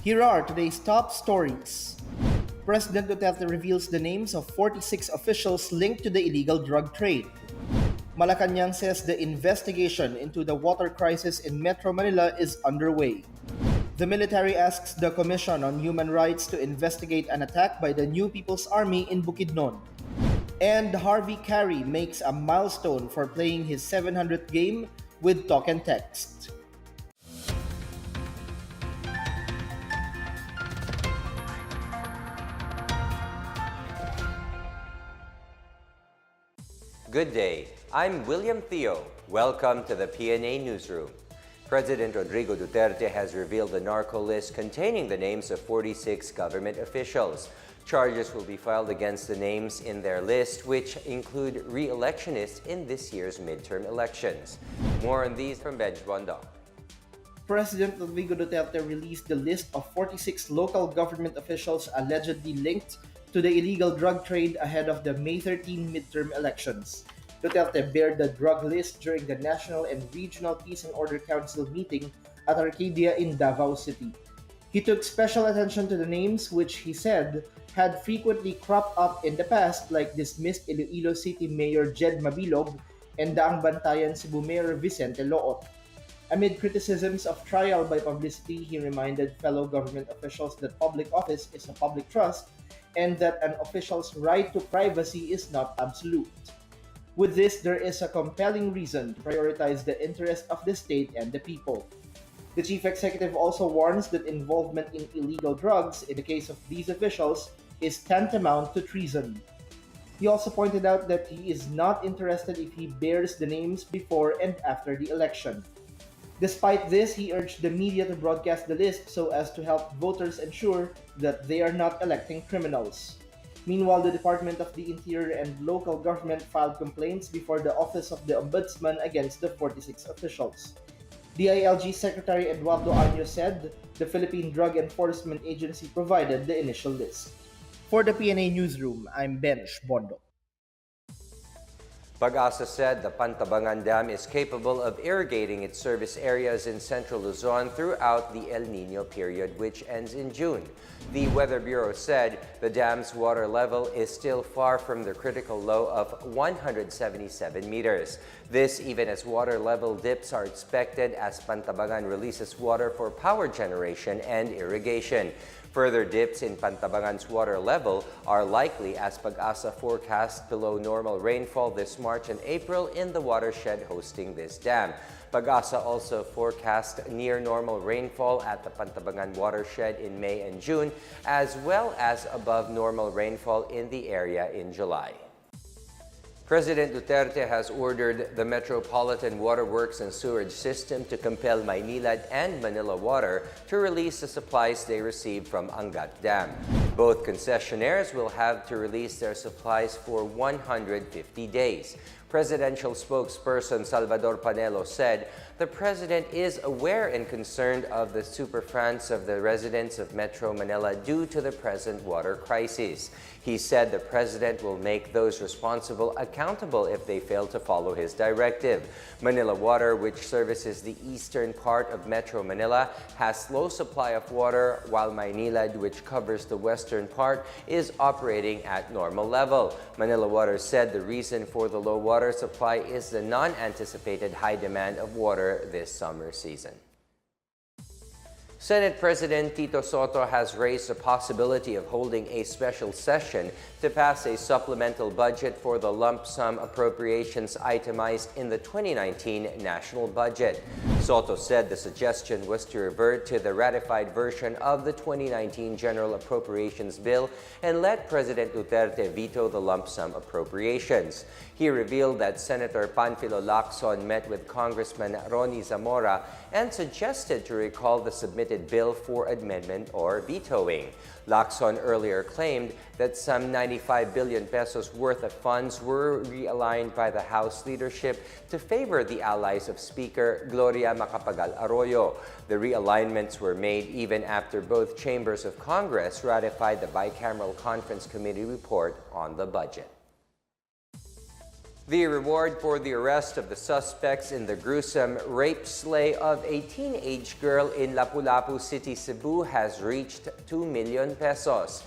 Here are today's top stories. President Duterte reveals the names of 46 officials linked to the illegal drug trade. Malacanang says the investigation into the water crisis in Metro Manila is underway. The military asks the Commission on Human Rights to investigate an attack by the New People's Army in Bukidnon. And Harvey Carey makes a milestone for playing his 700th game with talk and text. Good day, I'm William Theo. Welcome to the PNA Newsroom. President Rodrigo Duterte has revealed a narco list containing the names of 46 government officials. Charges will be filed against the names in their list, which include re-electionists in this year's midterm elections. More on these from Benj Bondo. President Rodrigo Duterte released the list of 46 local government officials allegedly linked to the illegal drug trade ahead of the May 13 midterm elections. Duterte bared the drug list during the National and Regional Peace and Order Council meeting at Arcadia in Davao City. He took special attention to the names which he said had frequently cropped up in the past, like dismissed Iloilo City Mayor Jed Mabilog and Daang Bantayan Cebu Mayor Vicente Loot. Amid criticisms of trial by publicity, he reminded fellow government officials that public office is a public trust and that an official's right to privacy is not absolute. With this, there is a compelling reason to prioritize the interest of the state and the people. The chief executive also warns that involvement in illegal drugs, in the case of these officials, is tantamount to treason. He also pointed out that he is not interested if he bears the names before and after the election. Despite this, he urged the media to broadcast the list so as to help voters ensure that they are not electing criminals. Meanwhile, the Department of the Interior and local government filed complaints before the Office of the Ombudsman against the 46 officials. DILG Secretary Eduardo Año said the Philippine Drug Enforcement Agency provided the initial list. For the PNA Newsroom, I'm Benj Bondo. Pag-asa said the Pantabangan Dam is capable of irrigating its service areas in central Luzon throughout the El Nino period, which ends in June. The Weather Bureau said the dam's water level is still far from the critical low of 177 meters. This even as water level dips are expected as Pantabangan releases water for power generation and irrigation. Further dips in Pantabangan's water level are likely as Pag-asa forecast below normal rainfall this March and April in the watershed hosting this dam. Pag-asa also forecast near normal rainfall at the Pantabangan watershed in May and June, as well as above normal rainfall in the area in July. President Duterte has ordered the Metropolitan Waterworks and Sewerage System to compel Maynilad and Manila Water to release the supplies they received from Angat Dam. Both concessionaires will have to release their supplies for 150 days. Presidential spokesperson Salvador Panelo said the president is aware and concerned of the superfrants of the residents of Metro Manila due to the present water crisis. He said the president will make those responsible accountable if they fail to follow his directive. Manila Water, which services the eastern part of Metro Manila, has low supply of water, while Maynilad, which covers the western part, is operating at normal level. Manila Water said the reason for the low water supply is the non-anticipated high demand of water this summer season. Senate President Tito Sotto has raised the possibility of holding a special session to pass a supplemental budget for the lump sum appropriations itemized in the 2019 national budget. Sotto said the suggestion was to revert to the ratified version of the 2019 General Appropriations Bill and let President Duterte veto the lump sum appropriations. He revealed that Senator Panfilo Lacson met with Congressman Ronnie Zamora and suggested to recall the submitted bill for amendment or vetoing. Lacson earlier claimed that some 95 billion pesos worth of funds were realigned by the House leadership to favor the allies of Speaker Gloria Macapagal Arroyo. The realignments were made even after both chambers of Congress ratified the Bicameral Conference Committee report on the budget. The reward for the arrest of the suspects in the gruesome rape slay of a teenage girl in Lapu-Lapu City, Cebu has reached 2 million pesos.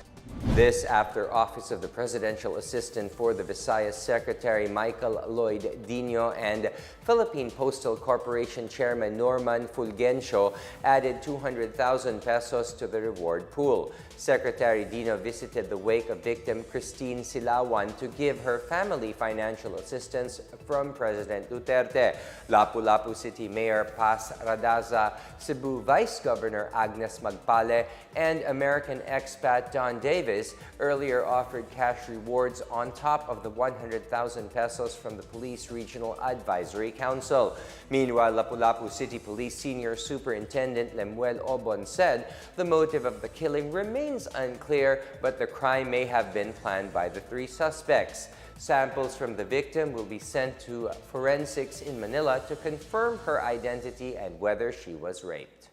This after Office of the Presidential Assistant for the Visayas Secretary Michael Lloyd Dino and Philippine Postal Corporation Chairman Norman Fulgencio added 200,000 pesos to the reward pool. Secretary Dino visited the wake of victim Christine Silawan to give her family financial assistance from President Duterte. Lapu-Lapu City Mayor Paz Radaza, Cebu Vice Governor Agnes Magpale, and American expat Don Davis earlier offered cash rewards on top of the 100,000 pesos from the Police Regional Advisory Council. Meanwhile, Lapu-Lapu City Police Senior Superintendent Lemuel Obon said the motive of the killing remains unclear, but the crime may have been planned by the three suspects. Samples from the victim will be sent to forensics in Manila to confirm her identity and whether she was raped.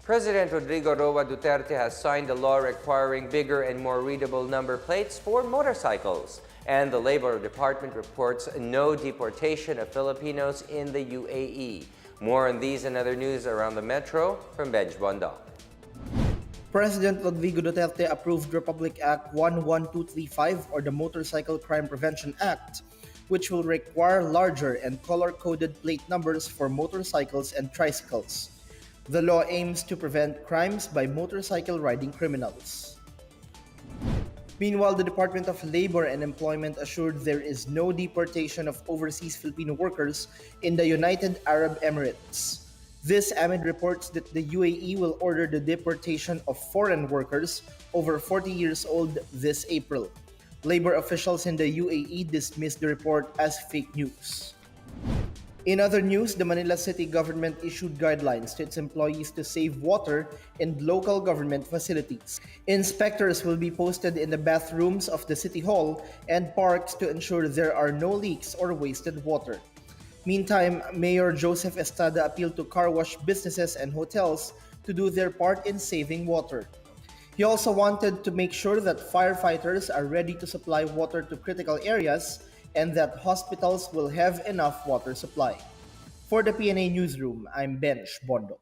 President Rodrigo Roa Duterte has signed a law requiring bigger and more readable number plates for motorcycles. And the Labor Department reports no deportation of Filipinos in the UAE. More on these and other news around the metro from Benj Bondong. President Rodrigo Duterte approved Republic Act 11235 or the Motorcycle Crime Prevention Act, which will require larger and color-coded plate numbers for motorcycles and tricycles. The law aims to prevent crimes by motorcycle riding criminals. Meanwhile, the Department of Labor and Employment assured there is no deportation of overseas Filipino workers in the United Arab Emirates. This amid reports that the UAE will order the deportation of foreign workers over 40 years old this April. Labor officials in the UAE dismissed the report as fake news. In other news, the Manila City government issued guidelines to its employees to save water in local government facilities. Inspectors will be posted in the bathrooms of the City Hall and parks to ensure there are no leaks or wasted water. Meantime, Mayor Joseph Estrada appealed to car wash businesses and hotels to do their part in saving water. He also wanted to make sure that firefighters are ready to supply water to critical areas and that hospitals will have enough water supply. For the PNA Newsroom, I'm Benj Bondo.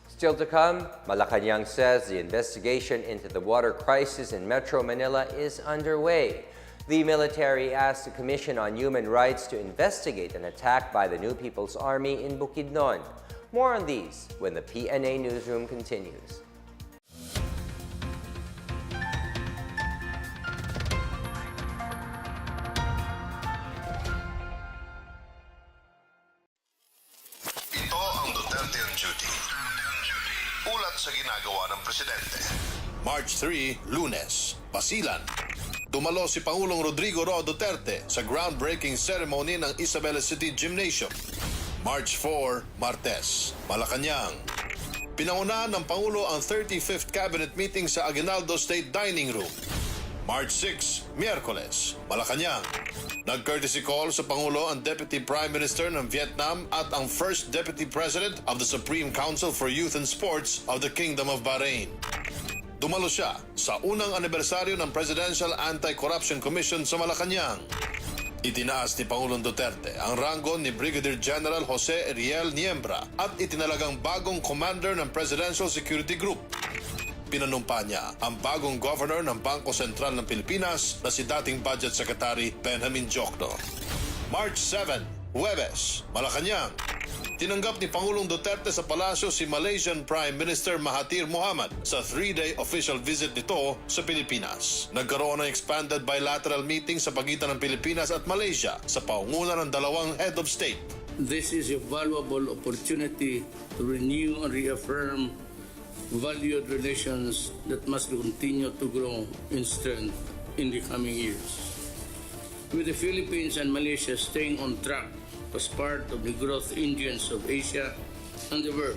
Still to come, Malacanang says the investigation into the water crisis in Metro Manila is underway. The military asked the Commission on Human Rights to investigate an attack by the New People's Army in Bukidnon. More on these when the PNA Newsroom continues. Ito ang Duterte on Duty. Ulat sa ginagawa ng Presidente. March 3, Lunes, Basilan. Dumalo si Pangulong Rodrigo Roa Duterte sa groundbreaking ceremony ng Isabela City Gymnasium. March 4, Martes, Malacanang. Pinangunahan ng Pangulo ang 35th Cabinet Meeting sa Aguinaldo State Dining Room. March 6, Miyerkules, Malacanang. Nag-courtesy call sa Pangulo ang Deputy Prime Minister ng Vietnam at ang First Deputy President of the Supreme Council for Youth and Sports of the Kingdom of Bahrain. Dumalo siya sa unang anibersaryo ng Presidential Anti-Corruption Commission sa Malacanang. Itinaas ni Pangulong Duterte ang ranggo ni Brigadier General Jose Ariel Niembra at itinalagang bagong commander ng Presidential Security Group. Pinanumpa niya ang bagong governor ng Bangko Sentral ng Pilipinas na si dating Budget Secretary Benjamin Jokno. March 7, Huwebes, Malacanang. Tinanggap ni Pangulong Duterte sa palasyo si Malaysian Prime Minister Mahathir Mohamad sa 3-day official visit nito sa Pilipinas. Nagkaroon ng expanded bilateral meeting sa pagitan ng Pilipinas at Malaysia sa paunguna ng dalawang head of state. This is a valuable opportunity to renew and reaffirm valued relations that must continue to grow in strength in the coming years. With the Philippines and Malaysia staying on track as part of the growth engines of Asia and the world,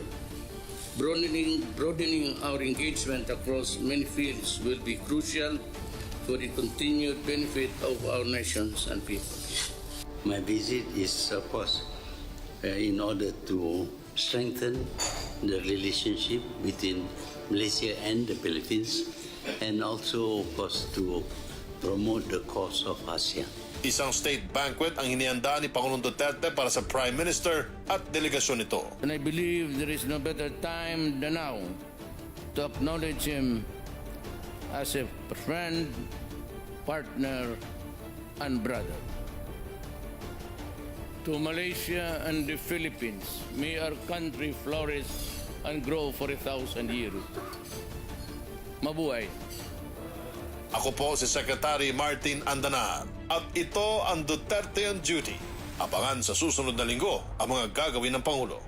broadening our engagement across many fields will be crucial for the continued benefit of our nations and people. My visit is, of course, in order to strengthen the relationship between Malaysia and the Philippines, and also, of course, to promote the cause of ASEAN. Isang state banquet ang hinihanda ni Pangulong Duterte para sa Prime Minister at delegasyon nito. And I believe there is no better time than now to acknowledge him as a friend, partner, and brother. To Malaysia and the Philippines, may our country flourish and grow for 1,000 years. Mabuhay! Ako po si Secretary Martin Andanar at ito ang Duterte on Duty. Abangan sa susunod na linggo ang mga gagawin ng Pangulo.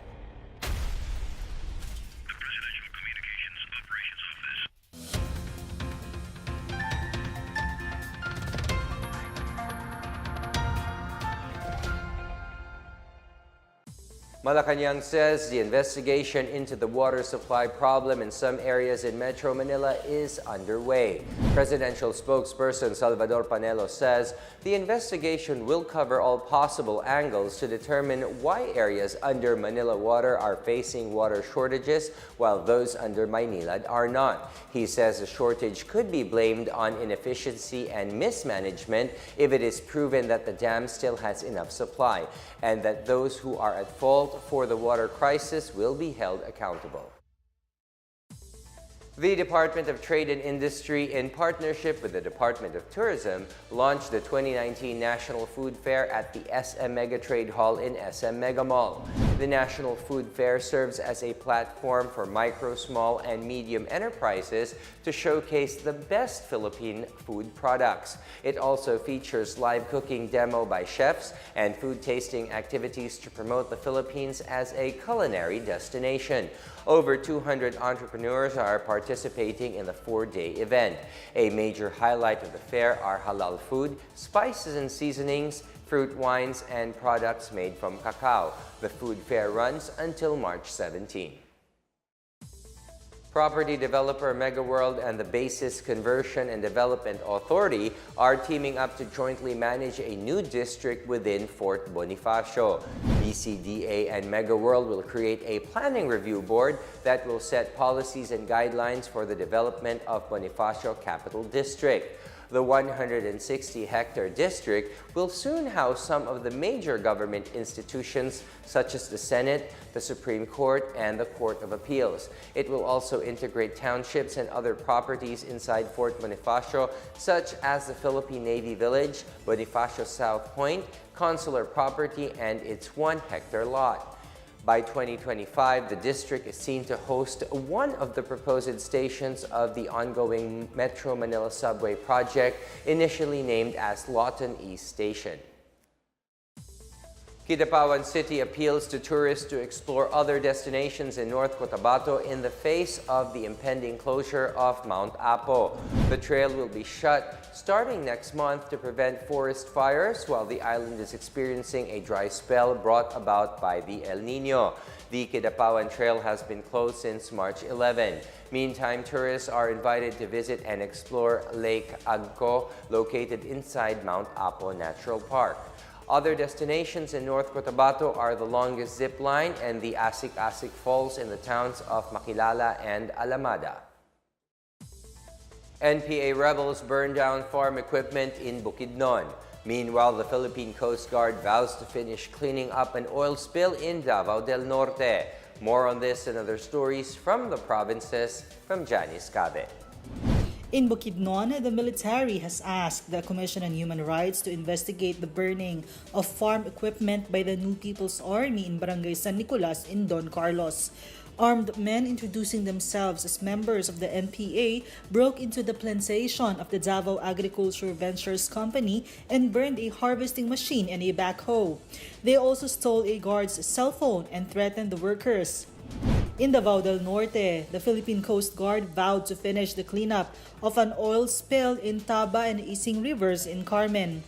Malacanang says the investigation into the water supply problem in some areas in Metro Manila is underway. Presidential spokesperson Salvador Panelo says the investigation will cover all possible angles to determine why areas under Manila water are facing water shortages while those under Maynilad are not. He says the shortage could be blamed on inefficiency and mismanagement if it is proven that the dam still has enough supply, and that those who are at fault for the water crisis will be held accountable. The Department of Trade and Industry, in partnership with the Department of Tourism, launched the 2019 National Food Fair at the SM Mega Trade Hall in SM Mega Mall. The National Food Fair serves as a platform for micro, small, and medium enterprises to showcase the best Philippine food products. It also features live cooking demo by chefs and food tasting activities to promote the Philippines as a culinary destination. Over 200 entrepreneurs are participating in the 4-day event. A major highlight of the fair are halal food, spices and seasonings, fruit wines, and products made from cacao. The food fair runs until March 17. Property developer MegaWorld and the Basis Conversion and Development Authority are teaming up to jointly manage a new district within Fort Bonifacio. BCDA and MegaWorld will create a planning review board that will set policies and guidelines for the development of Bonifacio Capital District. The 160-hectare district will soon house some of the major government institutions such as the Senate, the Supreme Court, and the Court of Appeals. It will also integrate townships and other properties inside Fort Bonifacio, such as the Philippine Navy Village, Bonifacio South Point, consular property, and its 1-hectare lot. By 2025, the district is seen to host one of the proposed stations of the ongoing Metro Manila Subway project, initially named as Lawton East Station. Kidapawan City appeals to tourists to explore other destinations in North Cotabato in the face of the impending closure of Mount Apo. The trail will be shut starting next month to prevent forest fires while the island is experiencing a dry spell brought about by the El Nino. The Kidapawan Trail has been closed since March 11. Meantime, tourists are invited to visit and explore Lake Agco, located inside Mount Apo Natural Park. Other destinations in North Cotabato are the longest zip line and the Asik-Asik Falls in the towns of Makilala and Alamada. NPA rebels burned down farm equipment in Bukidnon. Meanwhile, the Philippine Coast Guard vows to finish cleaning up an oil spill in Davao del Norte. More on this and other stories from the provinces from Janice Cabe. In Bukidnon, the military has asked the Commission on Human Rights to investigate the burning of farm equipment by the New People's Army in Barangay San Nicolas in Don Carlos. Armed men introducing themselves as members of the NPA broke into the plantation of the Davao Agriculture Ventures Company and burned a harvesting machine and a backhoe. They also stole a guard's cell phone and threatened the workers. In Davao del Norte, the Philippine Coast Guard vowed to finish the cleanup of an oil spill in Taba and Ising rivers in Carmen.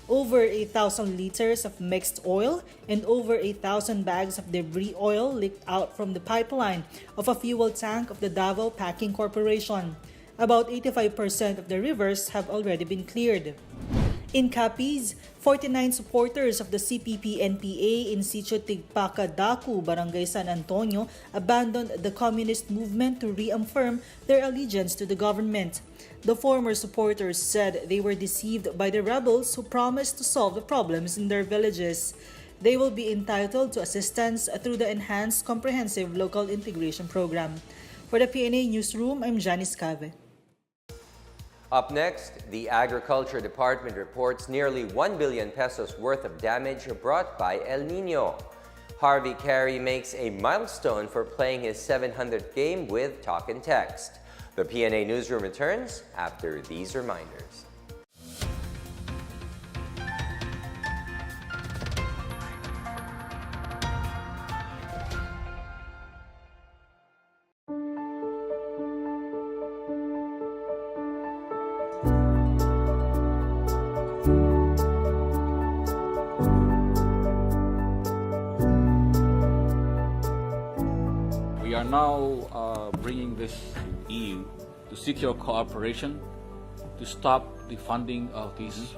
Over 1,000 liters of mixed oil and over 1,000 bags of debris oil leaked out from the pipeline of a fuel tank of the Davao Packing Corporation. About 85% of the rivers have already been cleared. In Capiz, 49 supporters of the CPP-NPA in Sitio Tigpaca, Daku, Barangay San Antonio abandoned the communist movement to reaffirm their allegiance to the government. The former supporters said they were deceived by the rebels who promised to solve the problems in their villages. They will be entitled to assistance through the Enhanced Comprehensive Local Integration Program. For the PNA Newsroom, I'm Janice Cave. Up next, the Agriculture Department reports nearly 1 billion pesos worth of damage brought by El Nino. Harvey Carey makes a milestone for playing his 700th game with talk and text. The PNA Newsroom returns after these reminders. We are now bringing this EU to secure cooperation to stop the funding of these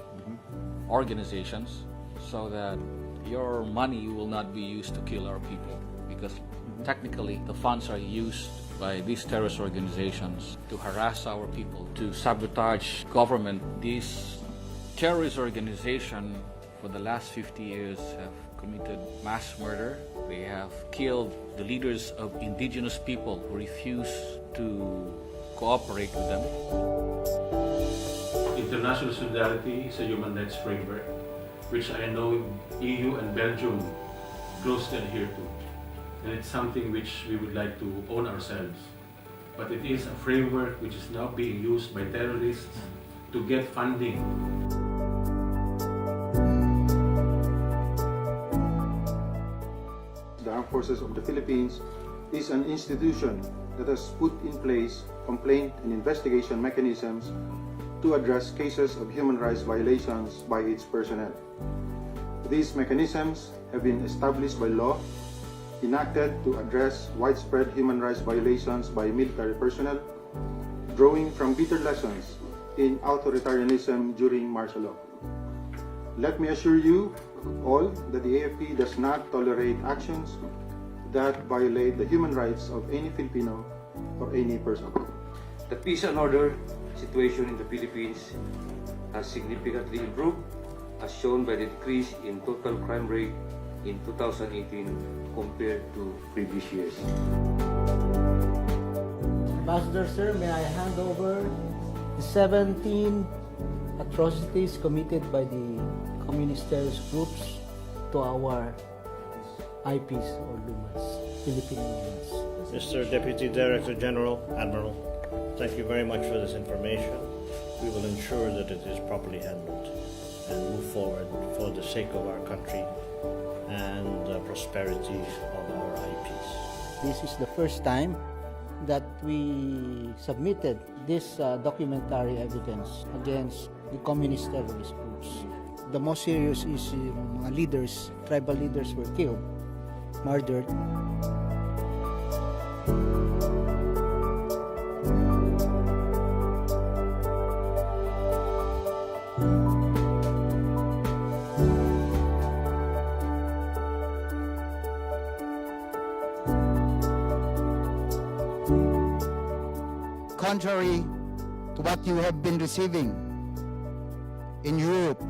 organizations so that your money will not be used to kill our people, because technically the funds are used by these terrorist organizations to harass our people, to sabotage government. These terrorist organizations for the last 50 years have committed mass murder. They have killed the leaders of indigenous people who refuse to cooperate with them. International solidarity is a human rights framework which I know EU and Belgium closely adhere to. And it's something which we would like to own ourselves. But it is a framework which is now being used by terrorists to get funding. The Armed Forces of the Philippines is an institution that has put in place complaint and investigation mechanisms to address cases of human rights violations by its personnel. These mechanisms have been established by law, enacted to address widespread human rights violations by military personnel, drawing from bitter lessons in authoritarianism during martial law. Let me assure you all that the AFP does not tolerate actions that violate the human rights of any Filipino or any person. The peace and order situation in the Philippines has significantly improved, as shown by the decrease in total crime rate in 2018 compared to previous years. Ambassador, sir, may I hand over the 17 atrocities committed by the communist terrorist groups to our IPs or LUMAs, Philippine LUMAs. Mr. Deputy Director General, Admiral, thank you very much for this information. We will ensure that it is properly handled and move forward for the sake of our country and the prosperity of our IPs. This is the first time that we submitted this documentary evidence against the communist terrorist groups. The most serious is leaders, tribal leaders were killed, murdered. Contrary to what you have been receiving in Europe,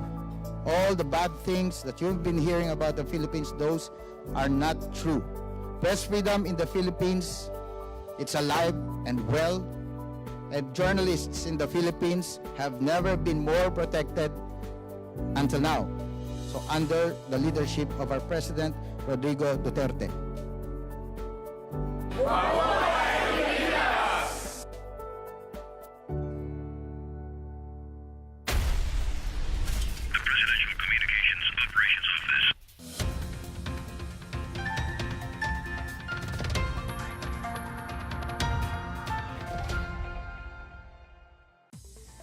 all the bad things that you've been hearing about the Philippines, those are not true. Press freedom in the Philippines, it's alive and well, and journalists in the Philippines have never been more protected until now. So under the leadership of our President, Rodrigo Duterte.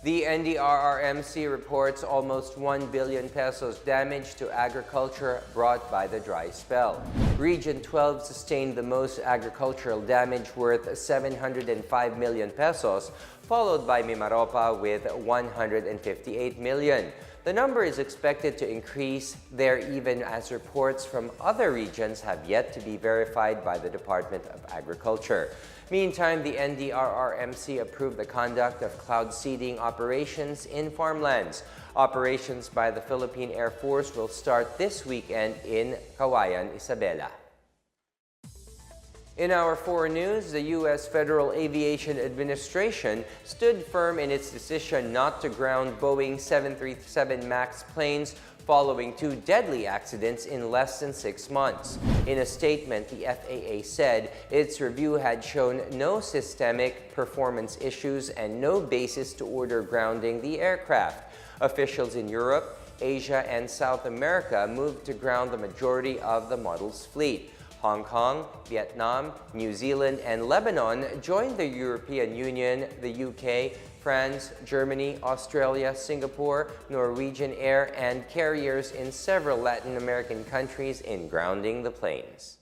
The NDRRMC reports almost 1 billion pesos damage to agriculture brought by the dry spell. Region 12 sustained the most agricultural damage worth 705 million pesos, followed by Mimaropa with 158 million. The number is expected to increase there even as reports from other regions have yet to be verified by the Department of Agriculture. Meantime, the NDRRMC approved the conduct of cloud seeding operations in farmlands. Operations by the Philippine Air Force will start this weekend in Cauayan, Isabela. In our foreign news, the U.S. Federal Aviation Administration stood firm in its decision not to ground Boeing 737 MAX planes following 2 deadly accidents in less than 6 months. In a statement, the FAA said its review had shown no systemic performance issues and no basis to order grounding the aircraft. Officials in Europe, Asia, and South America moved to ground the majority of the model's fleet. Hong Kong, Vietnam, New Zealand, and Lebanon joined the European Union, the UK, France, Germany, Australia, Singapore, Norwegian Air, and carriers in several Latin American countries in grounding the planes.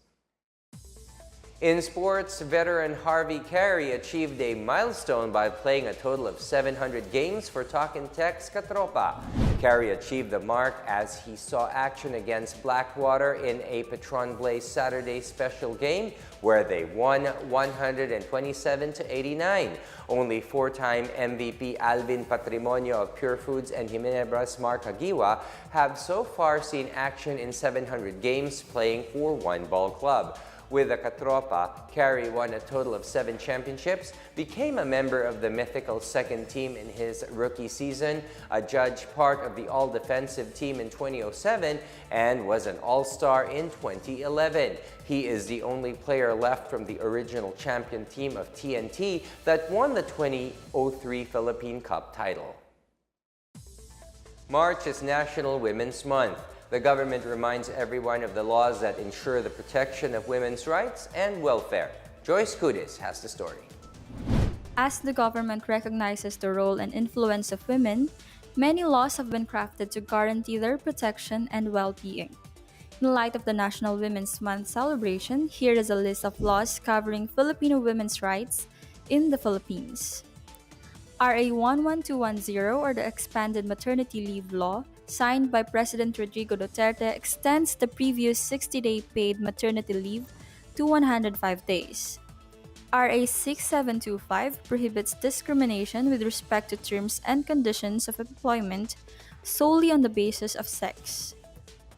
In sports, veteran Harvey Carey achieved a milestone by playing a total of 700 games for Talk and Text Katropa. Carey achieved the mark as he saw action against Blackwater in a Petron Blaze Saturday special game where they won 127-89. Only 4-time MVP Alvin Patrimonio of Pure Foods and Ginebras Mark Agiwa have so far seen action in 700 games playing for One Ball Club. With the Katropa, Carey won a total of 7 championships, became a member of the mythical second team in his rookie season, a judge part of the all-defensive team in 2007, and was an all-star in 2011. He is the only player left from the original champion team of TNT that won the 2003 Philippine Cup title. March is National Women's Month. The government reminds everyone of the laws that ensure the protection of women's rights and welfare. Joyce Cudis has the story. As the government recognizes the role and influence of women, many laws have been crafted to guarantee their protection and well-being. In light of the National Women's Month celebration, here is a list of laws covering Filipino women's rights in the Philippines. RA 11210, or the Expanded Maternity Leave Law, signed by President Rodrigo Duterte, extends the previous 60-day paid maternity leave to 105 days. RA 6725 prohibits discrimination with respect to terms and conditions of employment solely on the basis of sex.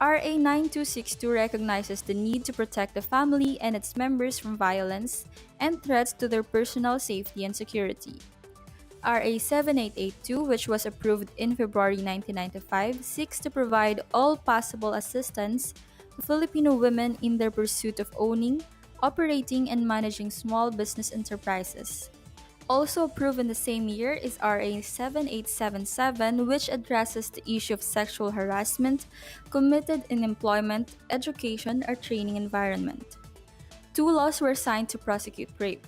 RA 9262 recognizes the need to protect the family and its members from violence and threats to their personal safety and security. RA 7882, which was approved in February 1995, seeks to provide all possible assistance to Filipino women in their pursuit of owning, operating, and managing small business enterprises. Also approved in the same year is RA 7877, which addresses the issue of sexual harassment committed in employment, education, or training environment. 2 laws were signed to prosecute rape.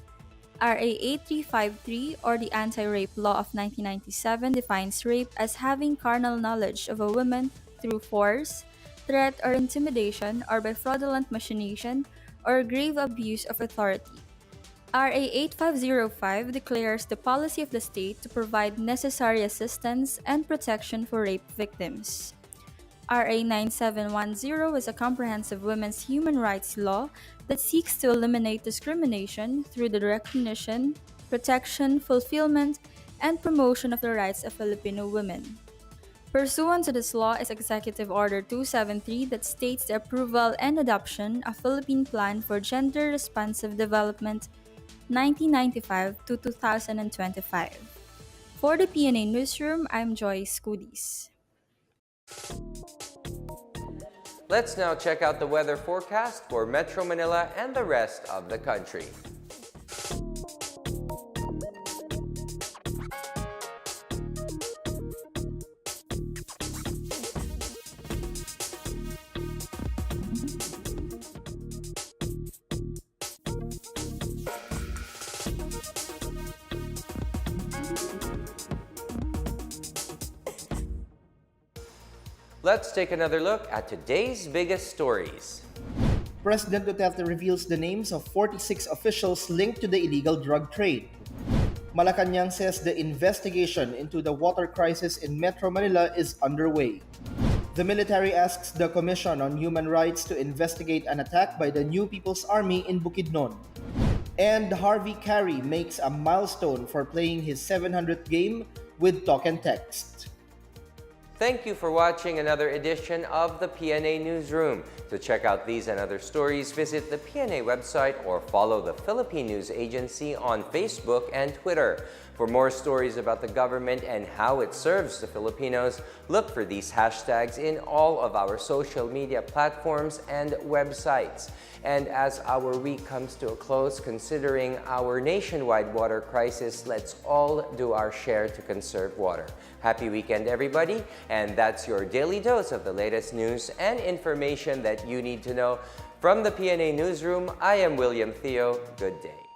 RA 8353, or the Anti-Rape Law of 1997, defines rape as having carnal knowledge of a woman through force, threat, or intimidation, or by fraudulent machination or grave abuse of authority. RA 8505 declares the policy of the state to provide necessary assistance and protection for rape victims. RA 9710 is a comprehensive women's human rights law that seeks to eliminate discrimination through the recognition, protection, fulfillment, and promotion of the rights of Filipino women. Pursuant to this law is Executive Order 273 that states the approval and adoption of Philippine Plan for Gender-Responsive Development 1995 to 2025. For the PNA Newsroom, I'm Joyce Cudis. Let's now check out the weather forecast for Metro Manila and the rest of the country. Let's take another look at today's biggest stories. President Duterte reveals the names of 46 officials linked to the illegal drug trade. Malacanang says the investigation into the water crisis in Metro Manila is underway. The military asks the Commission on Human Rights to investigate an attack by the New People's Army in Bukidnon. And Harvey Carey makes a milestone for playing his 700th game with talk and text. Thank you for watching another edition of the PNA Newsroom. To check out these and other stories, visit the PNA website or follow the Philippine News Agency on Facebook and Twitter. For more stories about the government and how it serves the Filipinos, look for these hashtags in all of our social media platforms and websites. And as our week comes to a close, considering our nationwide water crisis, let's all do our share to conserve water. Happy weekend, everybody, and that's your daily dose of the latest news and information that you need to know. From the PNA Newsroom, I am William Theo. Good day.